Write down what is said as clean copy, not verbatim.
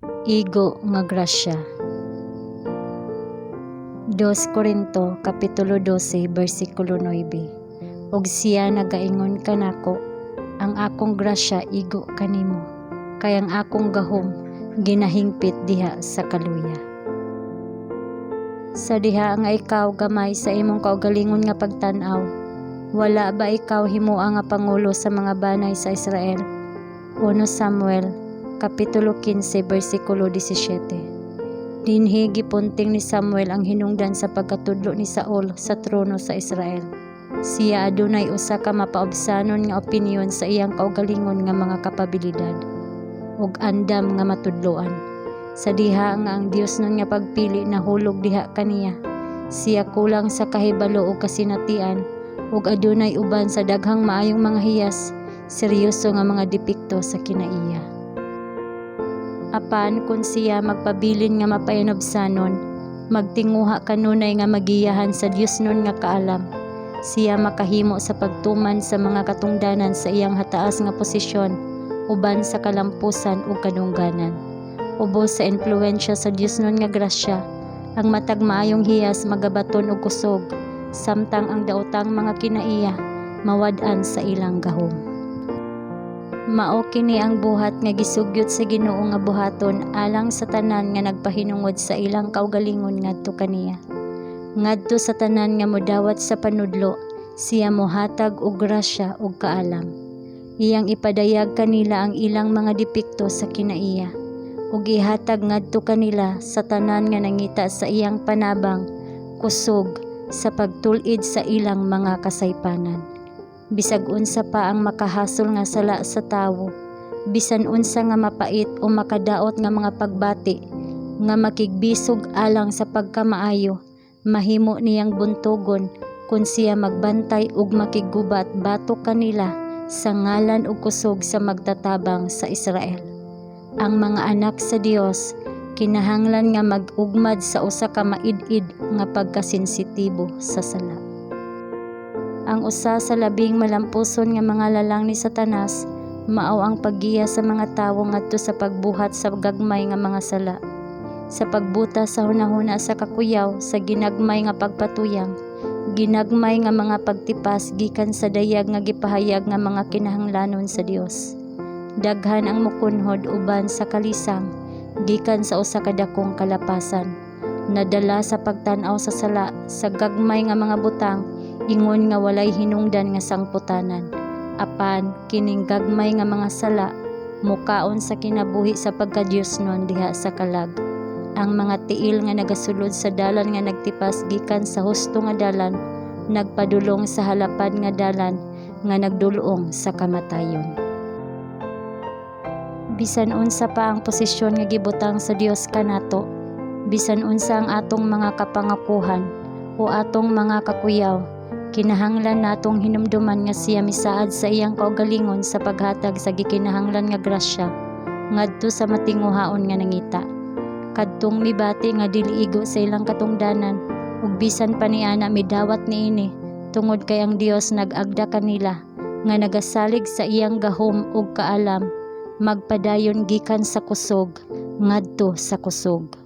Igo nga grasya. 2 Korinto kapitulo 12 bersikulo 9. Og siya nagaingon kanako, ang akong grasya igo kanimo, kay ang akong gahom ginahingpit diha sa kaluya. Sa diha nga ikaw gamay sa imong kaugalingon nga pagtan-aw, wala ba ikaw himuang nga pangulo sa mga banay sa Israel? 1 Samuel kapitulo 15 bersikulo 17. Dinhi gipunting ni Samuel ang hinungdan sa pagkatudlo ni Saul sa trono sa Israel. Siya adunay usa ka mapaobsanon nga opinyon sa iyang kaugalingon nga mga kapabilidad ug andam nga matudloan. Sa diha nga ang Dios nun nga pagpili nahulog diha kaniya, siya kulang sa kahibalo ug kasinatian ug adunay uban sa daghang maayong mga hiyas, seryoso nga mga depekto sa kinaiya. Apan kung siya magpabilin nga mapainobsanon, magtinguha kanunay nga magiyahan sa Dios nun nga kaalam, siya makahimo sa pagtuman sa mga katungdanan sa iyang hataas nga posisyon uban sa kalampusan ug kadungganan. Ubos sa impluwensya sa Dios nun nga grasya, ang matag maayong hiyas magabaton og kusog, samtang ang daotang mga kinaiya mawad-an sa ilang gahom. Mao kini ang buhat nga gisugyot sa Ginoo nga buhaton alang sa tanan nga nagpahinungod sa ilang kaugalingon ngadto kaniya. Ngadto sa tanan nga modawat sa panudlo, siya mohatag og grasya ug kaalam. Iyang ipadayag kanila ang ilang mga depekto sa kinaiya ug ihatag ngadto kanila sa tanan nga nangita sa iyang panabang, kusog sa pagtul-id sa ilang mga kasaypanan. Bisag unsa pa ang makahasol nga sala sa tawo, bisan unsa nga mapait o makadaot nga mga pagbati nga makigbisog alang sa pagkamaayo, mahimo niyang buntogon kung siya magbantay ug makigubat batok kanila sa ngalan ug kusog sa magtatabang sa Israel. Ang mga anak sa Dios kinahanglan nga mag-ugmad sa usa ka maid-id nga pagkasensitibo sa sala. Ang usa sa labing malampuson nga mga lalang ni Satanas mao ang paggiya sa mga tawo ngadto sa pagbuhat sa gagmay nga mga sala, sa pagbuta sa hunahuna sa kakuyaw sa ginagmay nga pagpatuyang, ginagmay nga mga pagtipas gikan sa dayag nga gipahayag nga mga kinahanglanon sa Dios. Daghan ang mukunhod uban sa kalisang gikan sa usa ka dakong kalapasan, nadala sa pagtan-aw sa sala sa gagmay nga mga butang, ingon nga walay hinungdan nga sangputanan. Apan kining gagmay nga mga sala mukaon sa kinabuhi sa pagka-Diosnon diha sa kalag. Ang mga tiil nga nagasulod sa dalan nga nagtipas gikan sa husto nga dalan, nagpadulong sa halapad nga dalan nga nagdulong sa kamatayon. Bisan unsa pa ang posisyon nga gibutang sa Dios kanato, bisan unsa ang atong mga kapangakuhan o atong mga kakuyaw, kinahanglan natong hinumduman nga siya misaad sa iyang kaugalingon sa paghatag sa gikinahanglan nga grasya ngadto sa matinguhaon nga nangita. Kadtong mibati nga dili igo sa ilang katungdanan ug bisan pa niana midawat niini tungod kay ang Dios nag-agda kanila nga nagasalig sa iyang gahom ug kaalam, magpadayon gikan sa kusog ngadto sa kusog.